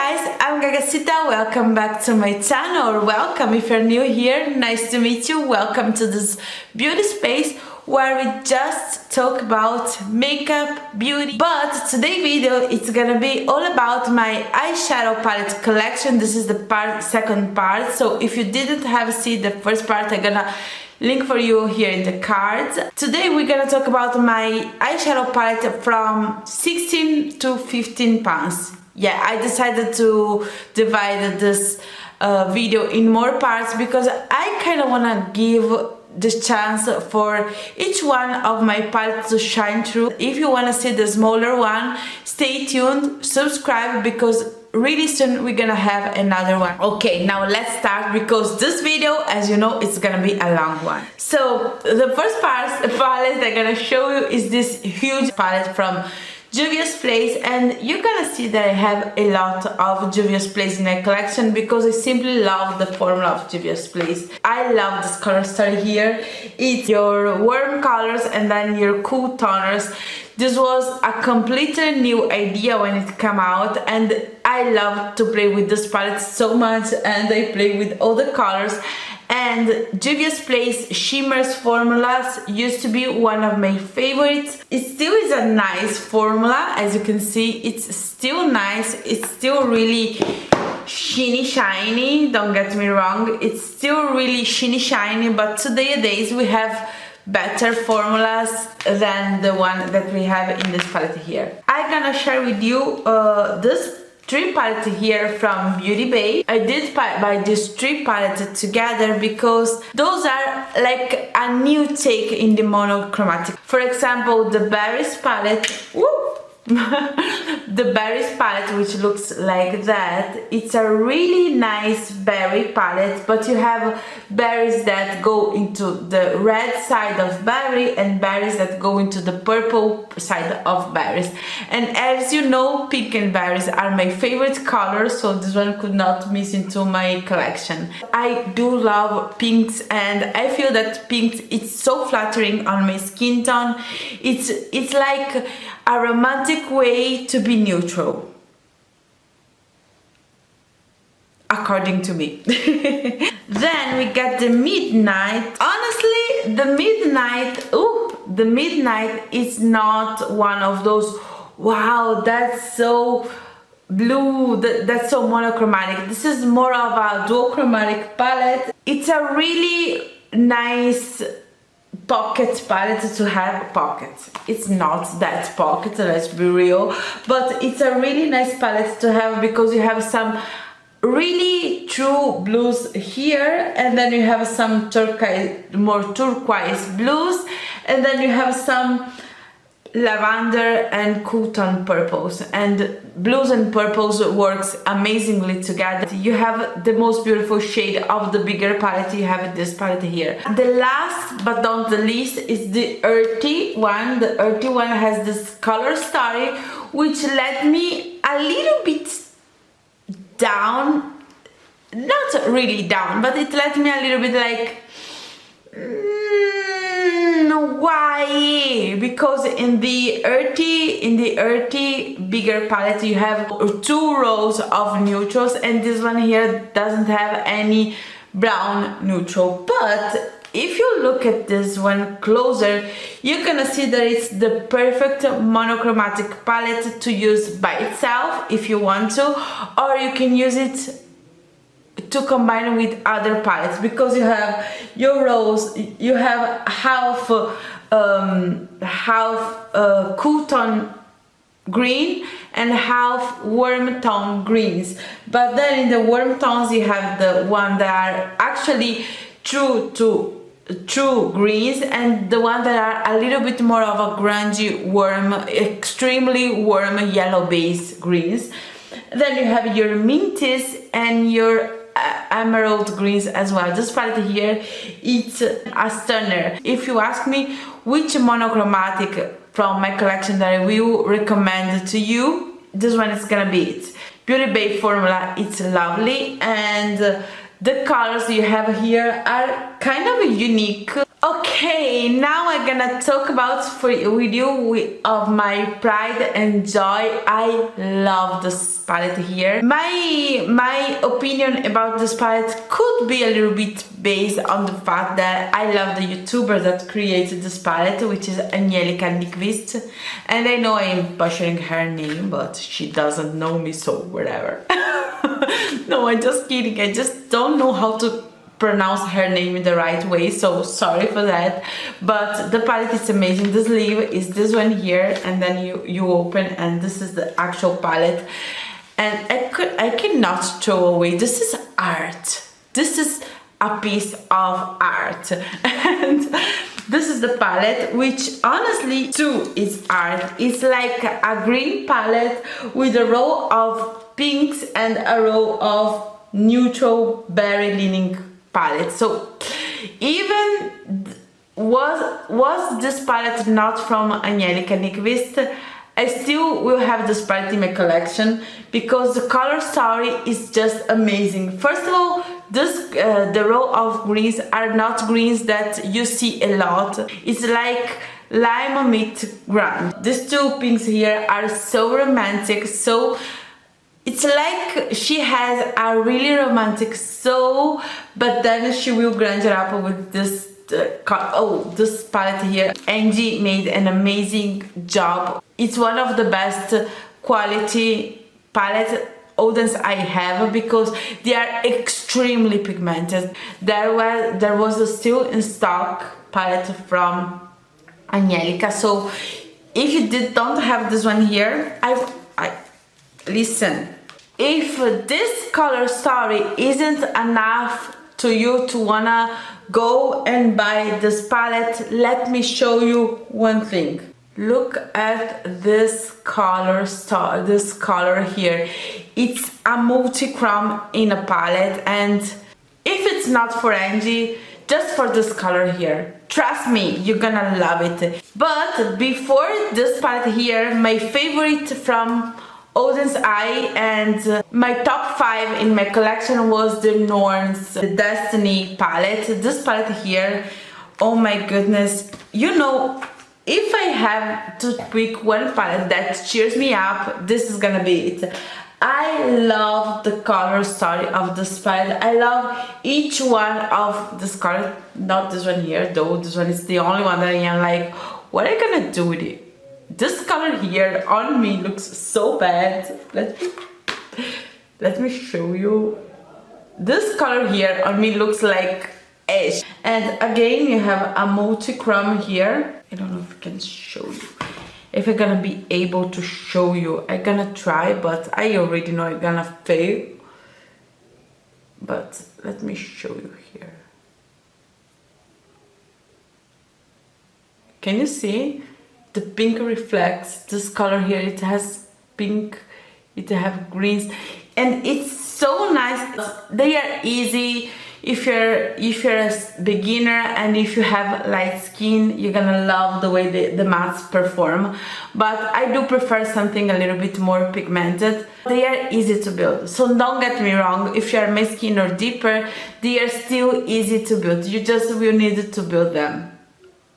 guys, I'm Gagasita. Welcome back to my channel, or welcome if you're new here. Nice to meet you. Welcome to this beauty space where we just talk about makeup, beauty. But today's video, it's gonna be all about my eyeshadow palette collection. This is the second part. So if you didn't have seen the first part, I'm gonna link for you here in the cards. Today we're gonna talk about my eyeshadow palette from 16 to 15 pounds. Yeah, I decided to divide this video in more parts because I kind of want to give this chance for each one of my palettes to shine through. If you want to see the smaller one, stay tuned, subscribe, because really soon we're gonna have another one. Okay, now let's start, because this video, as you know, it's gonna be a long one. So the first palette I'm gonna show you is this huge palette from Juvia's Place, and you're gonna see that I have a lot of Juvia's Place in my collection because I simply love the formula of Juvia's Place. I love this color story here. It's your warm colors and then your cool toners. This was a completely new idea when it came out, and I love to play with this palette so much, and I play with all the colors. And Juvia's Place Shimmers formulas used to be one of my favorites. It still is a nice formula, as you can see. It's still nice, it's still really shiny, don't get me wrong. It's still really shiny, but today's we have better formulas than the one that we have in this palette here. I'm gonna share with you this three palette here from Beauty Bay. I did buy these three palettes together because those are like a new take in the monochromatic. For example, the Berries palette, the Berries palette, which looks like that. It's a really nice berry palette, but you have berries that go into the red side of berry and berries that go into the purple side of berries. And as you know, pink and berries are my favorite colors, so this one could not miss into my collection. I do love pinks, and I feel that pink, it's so flattering on my skin tone. It's like a romantic way to be neutral, according to me. Then we got the Midnight. Honestly, the Midnight is not one of those, wow, that's so blue, that's so monochromatic. This is more of a duochromatic palette. It's a really nice pocket palette to have. Pocket, it's not that pocket, let's be real, but it's a really nice palette to have because you have some really true blues here, and then you have some more turquoise blues, and then you have some lavender and cool tone purples, and blues and purples works amazingly together. You have the most beautiful shade of the bigger palette. You have this palette here. The last but not the least is the earthy one. The earthy one has this color story which let me a little bit down, not really down, but it let me a little bit like why? Because in the earthy bigger palette you have 2 rows of neutrals, and this one here doesn't have any brown neutral. But if you look at this one closer, you're gonna see that it's the perfect monochromatic palette to use by itself if you want to, or you can use it to combine with other palettes, because you have your rose, you have half cool tone green and half warm tone greens. But then in the warm tones you have the one that are actually true greens, and the one that are a little bit more of a grungy, warm, extremely warm yellow base greens. Then you have your minties and your emerald greens as well. This palette here, it's a stunner. If you ask me which monochromatic from my collection that I will recommend to you, this one is gonna be it. Beauty Bay formula, it's lovely, and the colors you have here are kind of unique. Okay, now I'm gonna talk about of my pride and joy. I love this palette here. My opinion about this palette could be a little bit based on the fact that I love the YouTuber that created this palette, which is Angelica Nyqvist, and I know I'm butchering her name, but she doesn't know me, so whatever. No, I'm just kidding. I just don't know how to pronounce her name in the right way, so sorry for that. But the palette is amazing. The sleeve is this one here, and then you open, and this is the actual palette. And I cannot throw away. This is art. This is a piece of art. And this is the palette, which honestly too is art. It's like a green palette with a row of pinks and a row of neutral berry leaning palette. So even was this palette not from Angelica Nyqvist, I still will have this palette in my collection because the color story is just amazing. First of all, the row of greens are not greens that you see a lot. It's like lime meet ground. These two pinks here are so romantic, so it's like she has a really romantic soul, but then she will grind it up with this this palette here. Angie made an amazing job. It's one of the best quality palette Odens I have because they are extremely pigmented. There was a still in stock palette from Angelica, so if you don't have this one here, I listen. If this color story isn't enough to you to wanna go and buy this palette, let me show you one thing. Look at this color this color here. It's a multi-chrome in a palette, and if it's not for Angie, just for this color here, trust me, you're gonna love it. But before this palette here, my favorite from Odens Eye and my top 5 in my collection was the Norns Destiny palette. This palette here, oh my goodness, you know, if I have to pick one palette that cheers me up, this is gonna be it. I love the color story of this palette. I love each one of this color. Not this one here though, this one is the only one that I am like, what are you gonna do with it? This color here on me looks so bad. Let me show you. This color here on me looks like ash. And again, you have a multi-chrome here. I don't know if I can show you. If I'm gonna be able to show you, I'm gonna try, but I already know I'm gonna fail. But let me show you here. Can you see? The pink reflects this color here. It has pink, it has greens, and it's so nice. They are easy if you're a beginner, and if you have light skin, you're gonna love the way the mattes perform. But I do prefer something a little bit more pigmented. They are easy to build, so don't get me wrong. If you are my skin or deeper, they are still easy to build. You just will need to build them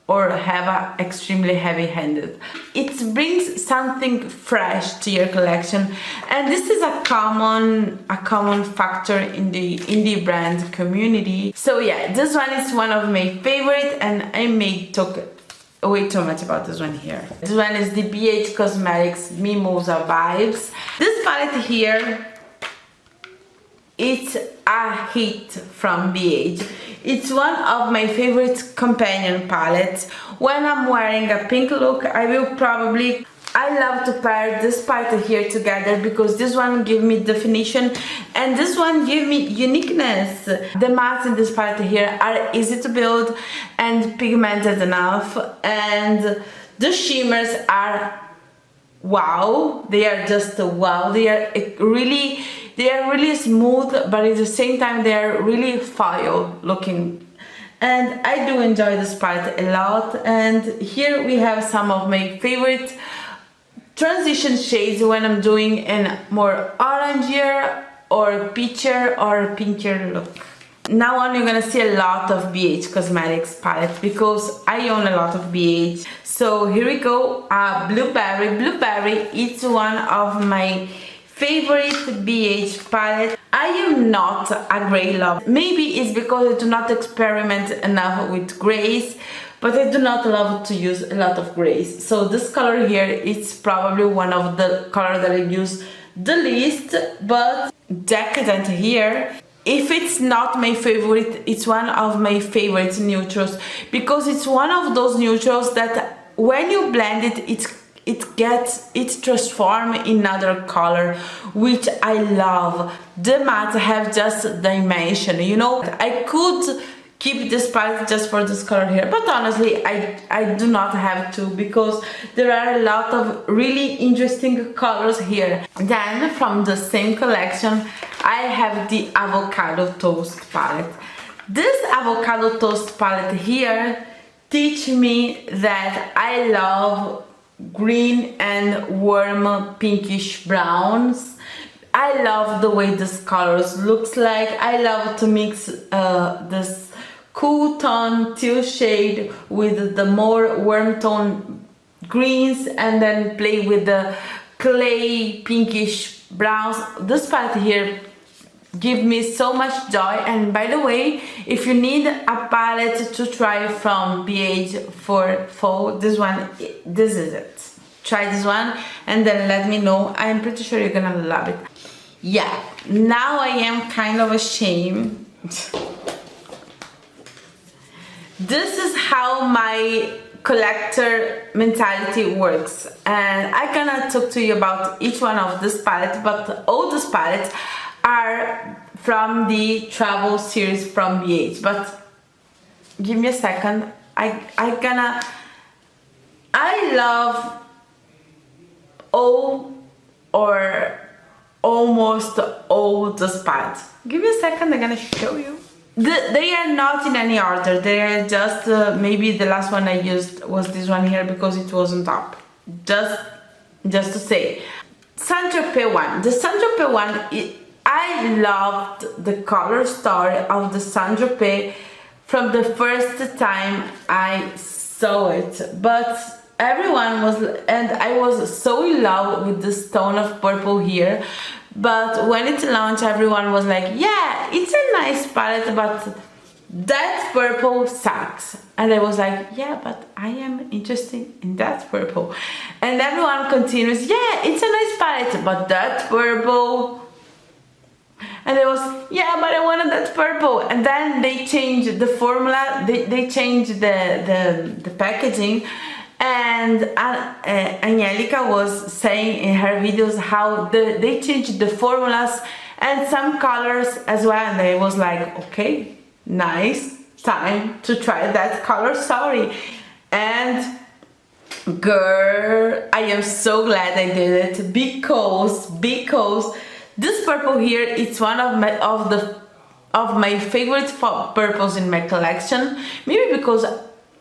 or have a extremely heavy-handed. It brings something fresh to your collection, and this is a common factor in the indie brand community. So yeah, this one is one of my favorite, and I may talk way too much about this one here. This one is the BH Cosmetics Mimosa Vibes. This palette here, it's a hit from BH. It's one of my favorite companion palettes. When I'm wearing a pink look, I love to pair this palette here together because this one gives me definition and this one gives me uniqueness. The mattes in this palette here are easy to build and pigmented enough, and the shimmers are wow. They are just wow. They are really smooth, but at the same time they are really foil looking, and I do enjoy this palette a lot. And here we have some of my favorite transition shades when I'm doing a more orangier or peachier or pinkier look. Now on you're gonna see a lot of BH Cosmetics palette because I own a lot of BH. So here we go, Blueberry. Blueberry is one of my favorite BH palette. I am not a gray lover. Maybe it's because I do not experiment enough with grays, but I do not love to use a lot of grays. So this color here is probably one of the colors that I use the least, but Decadent here, if it's not my favorite, it's one of my favorite neutrals, because it's one of those neutrals that when you blend it, it transforms in another color, which I love. The matte have just dimension, you know. I could keep this palette just for this color here, but honestly I do not have to, because there are a lot of really interesting colors here. Then from the same collection I have the Avocado Toast palette. This Avocado Toast palette here teach me that I love green and warm pinkish browns. I love the way this colors looks like. I love to mix this cool tone teal shade with the more warm tone greens, and then play with the clay pinkish browns. This palette here give me so much joy. And by the way, if you need a palette to try from BH for fall, this is it. Try this one and then let me know. I'm pretty sure you're gonna love it. Yeah, now I am kind of ashamed. This is how my collector mentality works, and I cannot talk to you about each one of this palette, but all these palettes are from the travel series from BH. But give me a second, I love all or almost all the palettes. Give me a second, I'm gonna show you. They are not in any order, they are just maybe the last one I used was this one here because it was on top, just to say. Saint-Tropez one, the Saint-Tropez one, I loved the color story of the Saint-Tropez from the first time I saw it, but everyone was, and I was so in love with this tone of purple here. But when it launched, everyone was like, yeah, it's a nice palette, but that purple sucks. And I was like, yeah, but I am interested in that purple. And everyone continues, yeah, it's a nice palette, but that purple. And I was, yeah, but I wanted that purple. And then they changed the formula, they changed the packaging. And Angelica was saying in her videos how they changed the formulas and some colors as well, and I was like, okay, nice, time to try that color story. And girl, I am so glad I did it, because this purple here, it's one of my favorite purples in my collection. Maybe because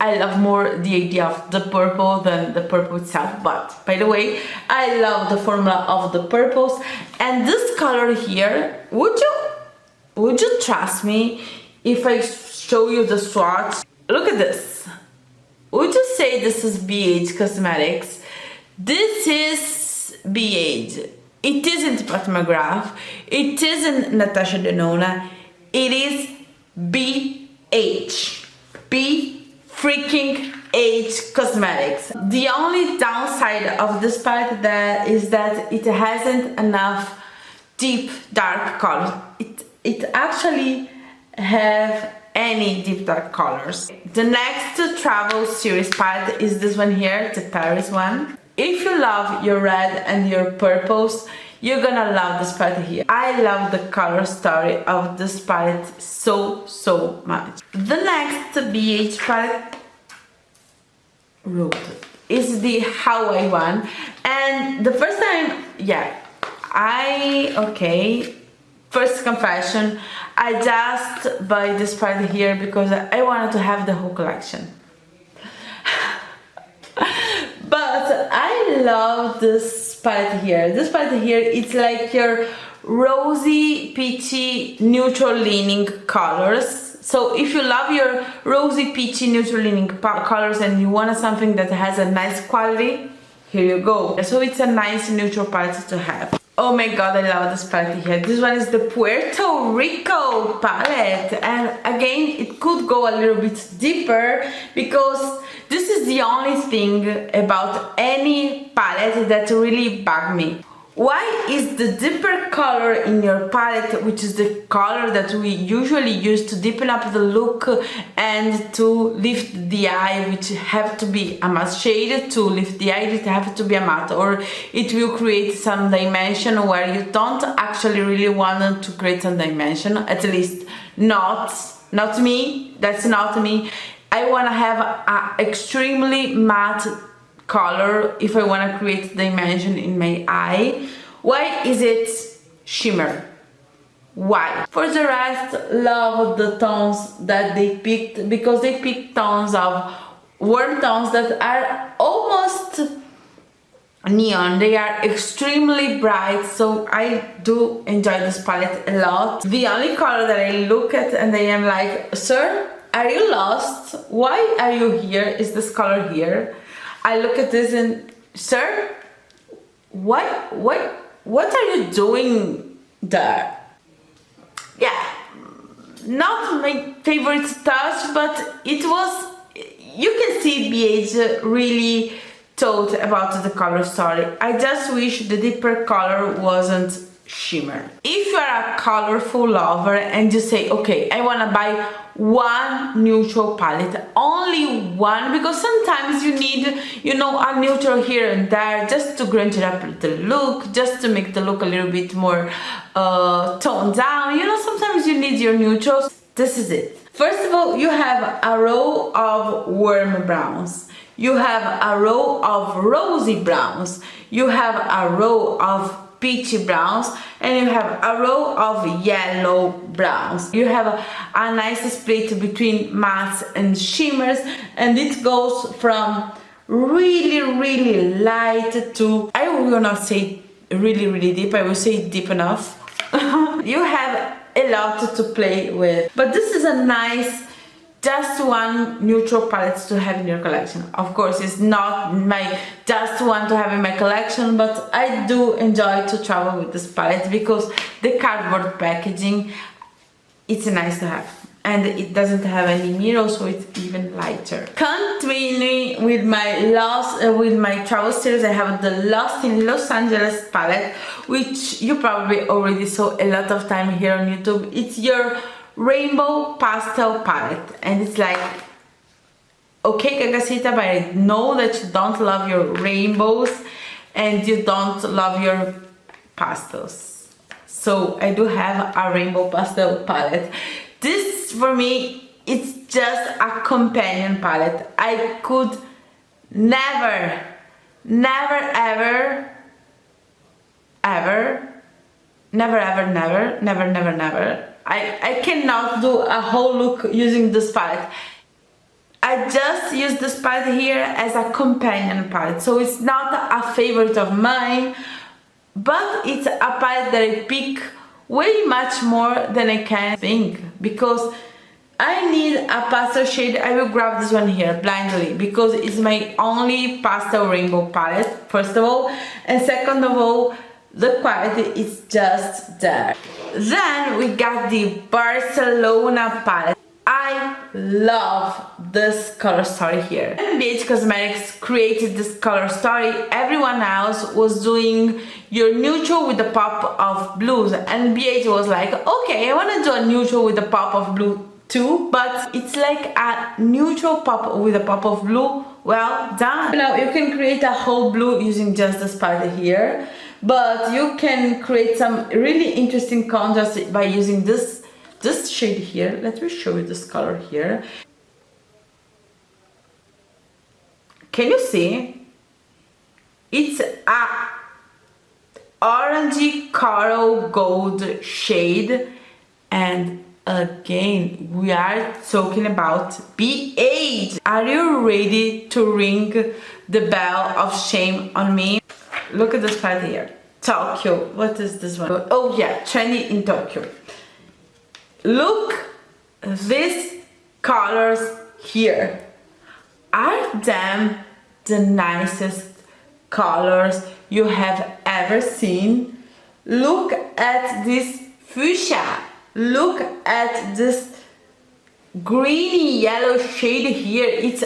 I love more the idea of the purple than the purple itself, but by the way, I love the formula of the purples. And this color here, would you trust me if I show you the swatch? Look at this. Would you say this is BH Cosmetics? This is BH. It isn't Pat McGrath. It isn't Natasha Denona. It is BH. Freaking H Cosmetics. The only downside of this palette is that it hasn't enough deep dark colors. It actually have any deep dark colors. The next travel series palette is this one here, the Paris one. If you love your red and your purples, you're gonna love this palette here. I love the color story of this palette so much. The next BH palette is the Hawaii one, and the first time, yeah, first confession, I just buy this palette here because I wanted to have the whole collection. But I love this palette here. This palette here, it's like your rosy, peachy, neutral leaning colors. So if you love your rosy, peachy, neutral leaning colors and you want something that has a nice quality, here you go. So it's a nice neutral palette to have. Oh my god, I love this palette here. This one is the Puerto Rico palette, and again it could go a little bit deeper because this is the only thing about any palette that really bugged me. Why is the deeper color in your palette, which is the color that we usually use to deepen up the look and to lift the eye, which have to be a matte shade, to lift the eye it have to be a matte, or it will create some dimension where you don't actually really want to create some dimension, at least not me, that's not me. I want to have an extremely matte color if I want to create dimension in my eye. Why is it shimmer? Why? For the rest, love the tones that they picked, because they picked tones of warm tones that are almost neon. They are extremely bright, so I do enjoy this palette a lot. The only color that I look at and I am like, sir, are you lost? Why are you here? Is this color here? I look at this and, sir, what are you doing there? Yeah, not my favorite touch, but it was, you can see BH really thought about the color story. I just wish the deeper color wasn't shimmer. If you are a colorful lover and you say, okay, I want to buy one neutral palette, only one, because sometimes you need, you know, a neutral here and there just to grunge it up the look, just to make the look a little bit more toned down. You know, sometimes you need your neutrals. This is it. First of all, you have a row of warm browns, you have a row of rosy browns, you have a row of peachy browns, and you have a row of yellow browns. You have a nice split between mattes and shimmers, and it goes from really light to, I will not say really deep, I will say deep enough. You have a lot to play with, but this is a nice just one neutral palette to have in your collection. Of course, it's not my just one to have in my collection, but I do enjoy to travel with this palette because the cardboard packaging, it's nice to have, and it doesn't have any mirror, so it's even lighter. Continuing with my travel series, I have the Lost in Los Angeles palette, which you probably already saw a lot of time here on YouTube. It's your rainbow pastel palette, and it's like, okay, Gagasita, but I know that you don't love your rainbows and you don't love your pastels, so I do have a rainbow pastel palette. This for me, it's just a companion palette. I could never I cannot do a whole look using this palette. I just use this palette here as a companion palette, so it's not a favorite of mine, but it's a palette that I pick way much more than I can think, because I need a pastel shade. I will grab this one here blindly because it's my only pastel rainbow palette, first of all, and second of all, the quality is just there. Then we got the Barcelona palette. I love this color story here. When BH Cosmetics created this color story, everyone else was doing your neutral with a pop of blues, and BH was like, okay, I want to do a neutral with a pop of blue too, but it's like a neutral pop with a pop of blue. Well done. Now you can create a whole blue using just this palette here, but you can create some really interesting contrast by using this shade here. Let me show you this color here. Can you see? It's a orangey coral gold shade, and again we are talking about BH. Are you ready to ring the bell of shame on me? Look at this palette here. Tokyo. What is this one? Oh yeah, trendy in Tokyo. Look, these colors here. Are them the nicest colors you have ever seen? Look at this fuchsia. Look at this greeny yellow shade here. It's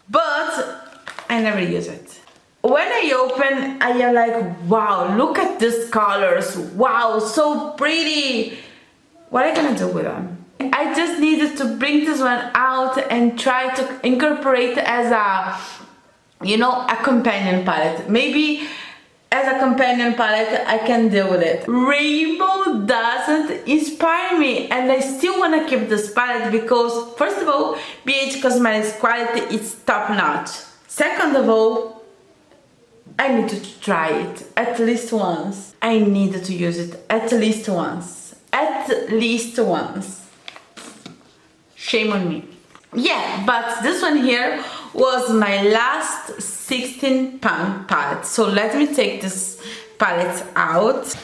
but I never use it. When I open, I am like, wow, look at these colors. Wow, so pretty. What am I gonna do with them? I just needed to bring this one out and try to incorporate as a, you know, a companion palette. Maybe as a companion palette I can deal with it. Rainbow doesn't inspire me, and I still want to keep this palette because first of all, BH Cosmetics quality is top notch. Second of all, I need to try it at least once. I needed to use it at least once. At least once. Shame on me. Yeah, but this one here was my last 16-pound palette. So let me take this palette out.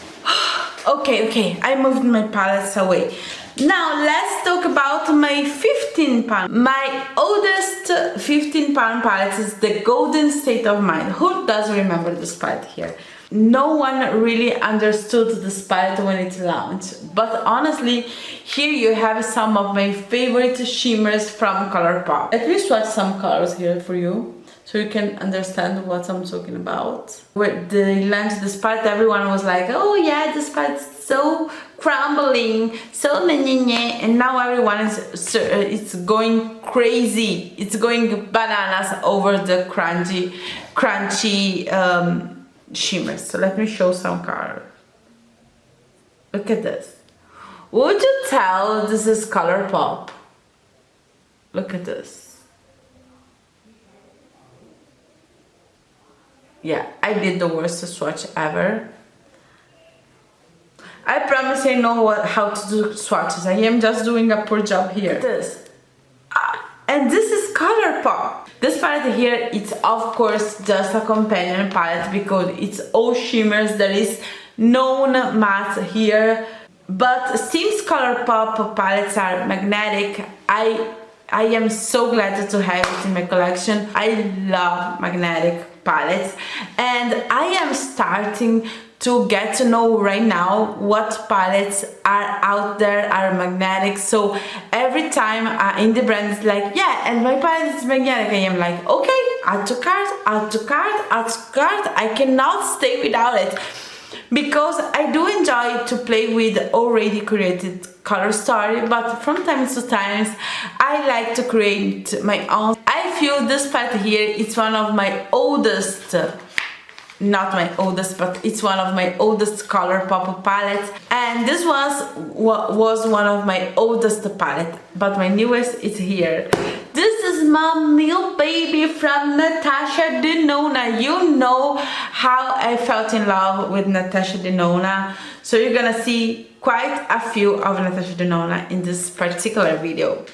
Okay, I moved my palettes away. Now let's talk about my 15-pound. My oldest 15-pound palette is the Golden State of Mind. Who does remember this palette here? No one really understood this palette when it launched, but honestly, here you have some of my favorite shimmers from Colourpop. Let me swatch some colors here for you, so you can understand what I'm talking about. When they launched this palette, everyone was like, oh yeah, this palette is so crumbling, so and now everyone is it's going crazy. It's going bananas over the crunchy shimmers. So let me show some color. Look at this. Would you tell this is Colourpop? Look at this. Yeah, I did the worst swatch ever. I promise I know how to do swatches. I am just doing a poor job here. This. And this is Colourpop. This palette here, it's of course just a companion palette because it's all shimmers. There is no matte here. But since Colourpop palettes are magnetic, I am so glad to have it in my collection. I love magnetic palettes, and I am starting to get to know right now what palettes are out there, are magnetic. So every time indie brand is like, yeah, and my palette is magnetic, I am like, okay, add to cart, add to cart, add to cart. I cannot stay without it because I do enjoy to play with already created color story, but from time to time I like to create my own. I feel this palette here, it's one of my oldest, not my oldest, but it's one of my oldest Colourpop palettes, and this was one of my oldest palette, but my newest is here. This is my new baby from Natasha Denona. You know how I felt in love with Natasha Denona, so you're gonna see quite a few of Natasha Denona in this particular video.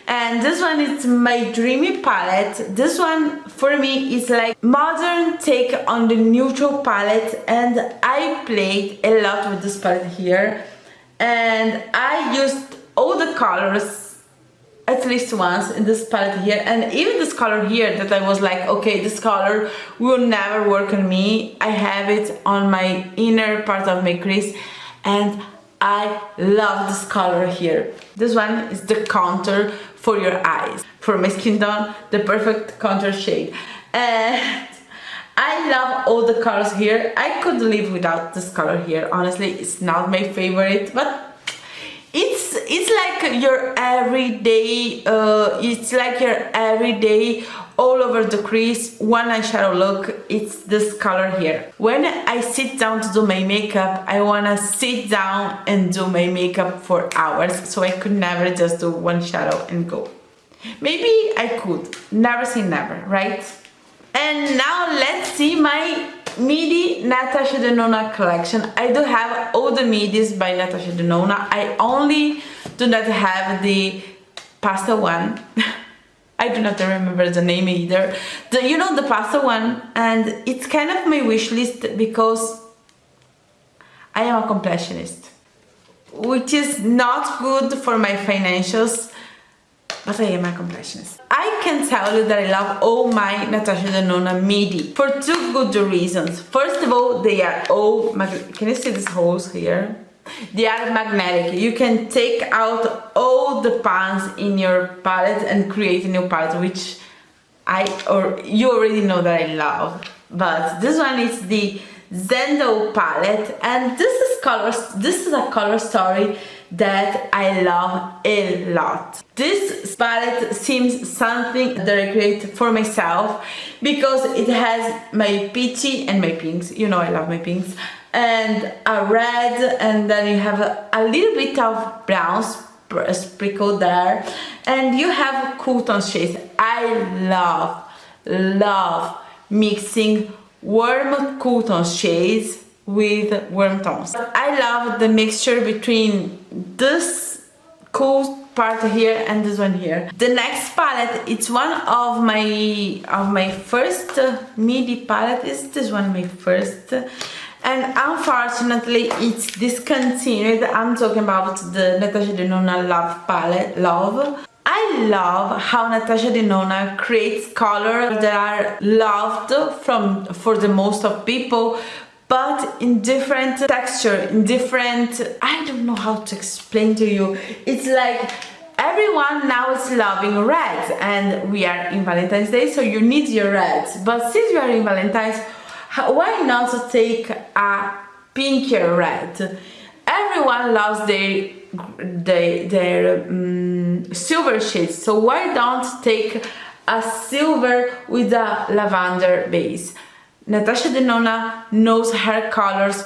And this one is my dreamy palette. This one for me is like modern take on the neutral palette, and I played a lot with this palette here, and I used all the colors at least once in this palette here, and even this color here that I was like, okay, this color will never work on me. I have it on my inner part of my crease, and I love this color here. This one is the contour for your eyes. For my skin tone, the perfect contour shade. And I love all the colors here. I could live without this color here. Honestly, it's not my favorite, but it's like your everyday, all over the crease, one eyeshadow look. It's this color here. When I sit down to do my makeup, I wanna sit down and do my makeup for hours, so I could never just do one shadow and go. Maybe I could, never say never, right? And now let's see my midi Natasha Denona collection. I do have all the midis by Natasha Denona. I only do not have the pastel one. I do not remember the name either. You know, the pasta one, and it's kind of my wish list because I am a completionist, which is not good for my financials, but I am a completionist. I can tell you that I love all my Natasha Denona midi for two good reasons. First of all, they are all, can you see these holes here? They are magnetic. You can take out all the pans in your palette and create a new palette, which you already know that I love. But this one is the Zendo palette, and this is a color story that I love a lot. This palette seems something that I create for myself because it has my peachy and my pinks. You know I love my pinks. And a red, and then you have a little bit of brown sprinkled there, and you have cool tone shades. I love mixing warm cool tone shades with warm tones. I love the mixture between this cool part here and this one here. The next palette, it's one of my first midi palette. Is this one my first? And unfortunately it's discontinued. I'm talking about the Natasha Denona Love palette. I love how Natasha Denona creates colors that are loved for the most of people, but in different texture, in different, I don't know how to explain to you. It's like everyone now is loving reds, and we are in Valentine's Day, so you need your reds. But since we are in Valentine's, why not take a pinkier red? Everyone loves their silver shades, so why don't take a silver with a lavender base? Natasha Denona knows her colors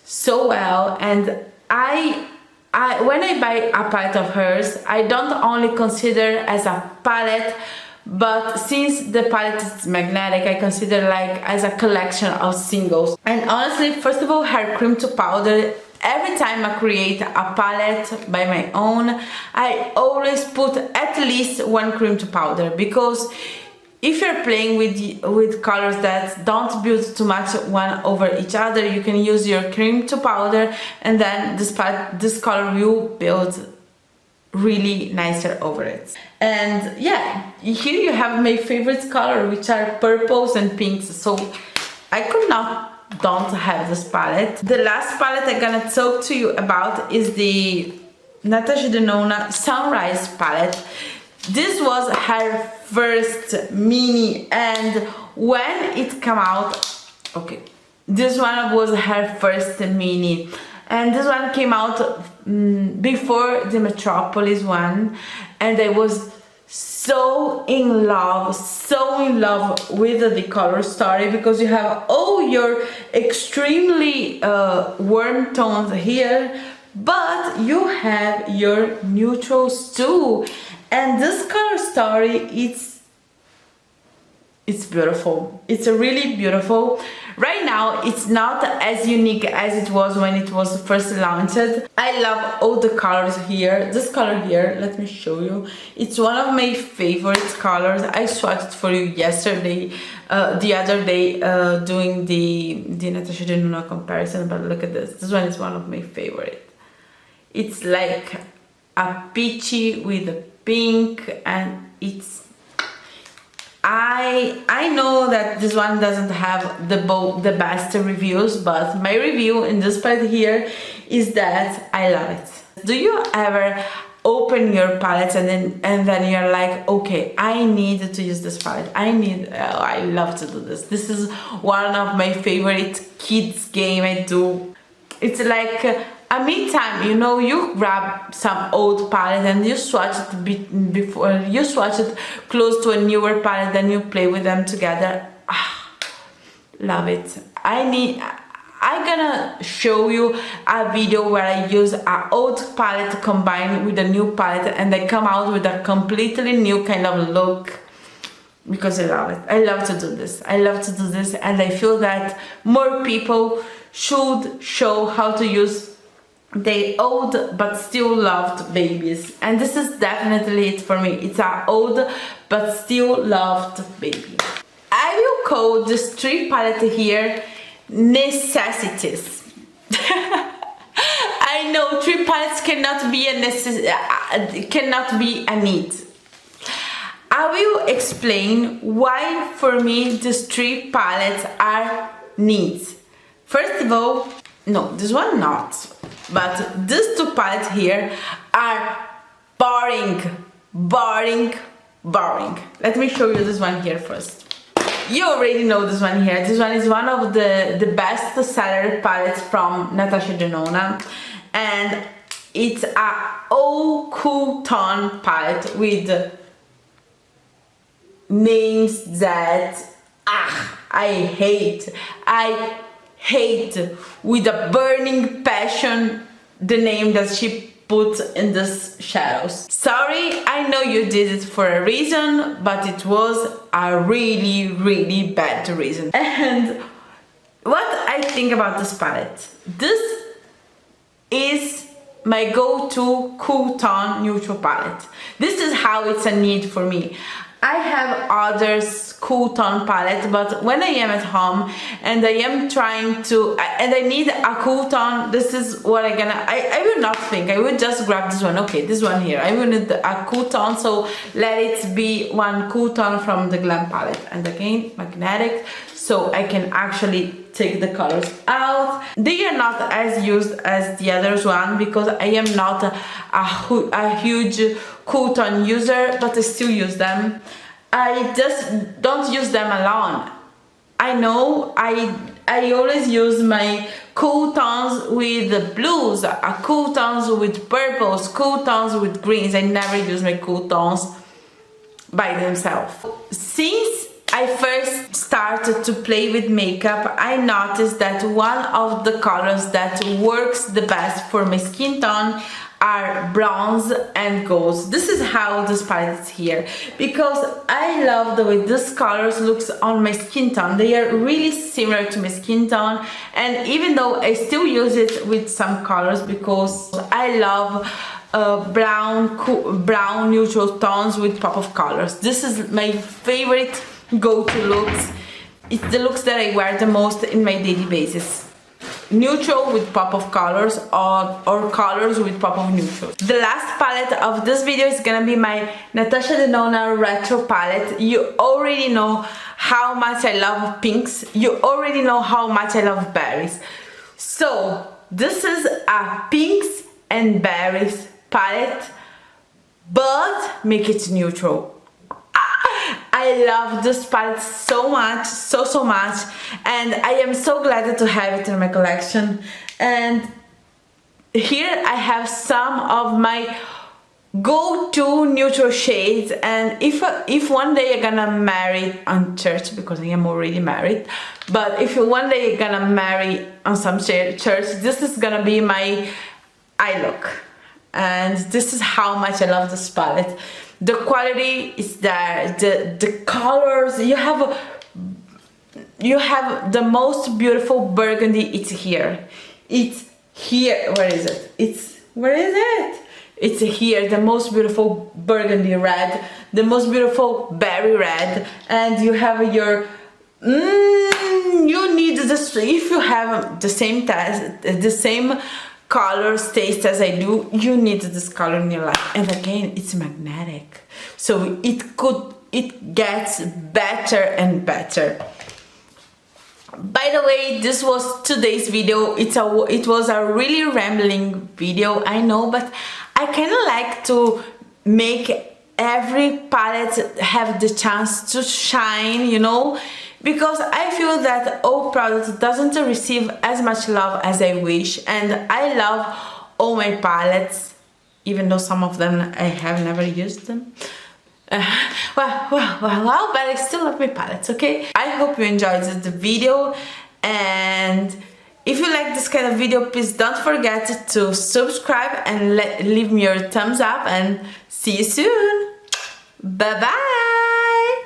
so well, and when I buy a palette of hers, I don't only consider as a palette, but since the palette is magnetic, I consider like as a collection of singles. And honestly, first of all, her cream to powder, every time I create a palette by my own, I always put at least one cream to powder, because if you're playing with colors that don't build too much one over each other, you can use your cream to powder, and then this color will build really nicer over it. And yeah, here you have my favorite color, which are purples and pinks, so I could not don't have this palette. The last palette I'm gonna talk to you about is the Natasha Denona Sunrise palette. This was her first mini, and when it came out, okay, this one was her first mini, and this one came out before the Metropolis one, and I was so in love with the color story, because you have all your extremely warm tones here, but you have your neutrals too, and this color story, it's beautiful. It's really beautiful. Right now it's not as unique as it was when it was first launched. I love all the colors here. This color here, let me show you. It's one of my favorite colors. I swatched for you yesterday, the other day, doing the Natasha Denona comparison, but look at this. This one is one of my favorite. It's like a peachy with a pink, and it's I know that this one doesn't have the best reviews, but my review in this palette here is that I love it. Do you ever open your palettes and then you're like, okay, I need to use this palette. I love to do this. This is one of my favorite kids game I do. It's like a me time, you know, you grab some old palette and you swatch it before you swatch it close to a newer palette, then you play with them together. Love it. I'm gonna show you a video where I use an old palette combined with a new palette, and I come out with a completely new kind of look, because I love it. I love to do this. And I feel that more people should show how to use they old but still loved babies, and this is definitely it for me. It's an old but still loved baby. I will call this 3 palette here necessities. I know 3 palettes cannot be cannot be a need. I will explain why for me these 3 palettes are needs. First of all, no, this one not, but these 2 palettes here are boring. Let me show you this one here first. You already know this one here. This one is one of the best seller palettes from Natasha Denona, and it's a all cool tone palette with names that I hate with a burning passion the name that she put in these shadows. Sorry, I know you did it for a reason, but it was a really bad reason. And what I think about this palette, this is my go-to cool tone neutral palette. This is how it's a need for me. I have others cool tone palette, but when I am at home and I am trying to, and I need a cool tone, this is what I will not think, I will just grab this one. Okay, this one here, I will need a cool tone, so let it be one cool tone from the Glam palette. And again, magnetic, so I can actually take the colors out. They are not as used as the others one because I am not a huge cool tone user, but I still use them. I just don't use them alone. I know I always use my cool tones with blues, cool tones with purples, cool tones with greens. I never use my cool tones by themselves. Since I first started to play with makeup, I noticed that one of the colors that works the best for my skin tone are bronze and golds. This is how this palette is here, because I love the way this colors looks on my skin tone. They are really similar to my skin tone, and even though I still use it with some colors because I love brown neutral tones with pop of colors. This is my favorite go-to looks. It's the looks that I wear the most in my daily basis. Neutral with pop of colors or colors with pop of neutral. The last palette of this video is gonna be my Natasha Denona retro palette. You already know how much I love pinks. You already know how much I love berries. So this is a pinks and berries palette, but make it neutral. I love this palette so much, so much, and I am so glad to have it in my collection. And here I have some of my go-to neutral shades, and if one day you're gonna marry on church, because I am already married, but if one day you're gonna marry on some church, this is gonna be my eye look. And this is how much I love this palette. The quality is there, the colors, you have the most beautiful burgundy. It's here, where is it? Where is it? It's here, the most beautiful burgundy red, the most beautiful berry red, and you have your you need this. If you have the same colors taste as I do, you need this color in your life. And again, it's magnetic, so it gets better and better. By the way, this was today's video. It was a really rambling video, I know, but I kind of like to make every palette have the chance to shine, you know, because I feel that all products doesn't receive as much love as I wish, and I love all my palettes, even though some of them I have never used them. Well, but I still love my palettes, okay? I hope you enjoyed the video, and if you like this kind of video, please don't forget to subscribe and leave me your thumbs up, and see you soon. Bye bye.